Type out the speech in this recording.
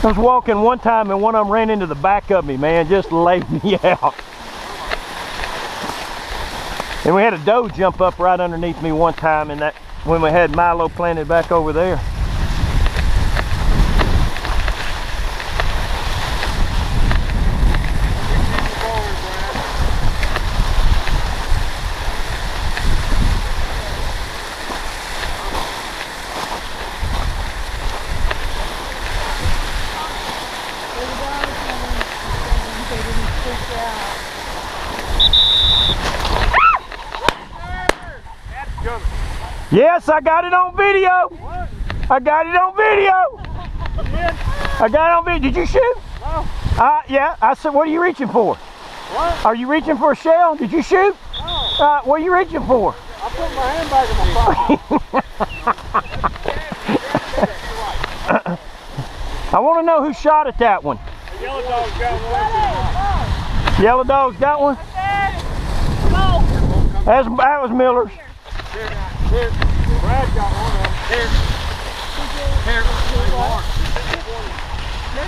I was walking one time and one of them ran into the back of me, man, just laid me out. And we had a doe jump up right underneath me one time, and that when we had Milo planted back over there. Yes, I got it on video. What? I got it on video. I got it on video. Did you shoot? No. Yeah. I said, what are you reaching for? What? Are you reaching for a shell? Did you shoot? No. What are you reaching for? I put my hand back in my pocket. I want to know who shot at that one. The yellow dog's got one. Yellow dog's got one? That was Miller's. Here, Brad got one.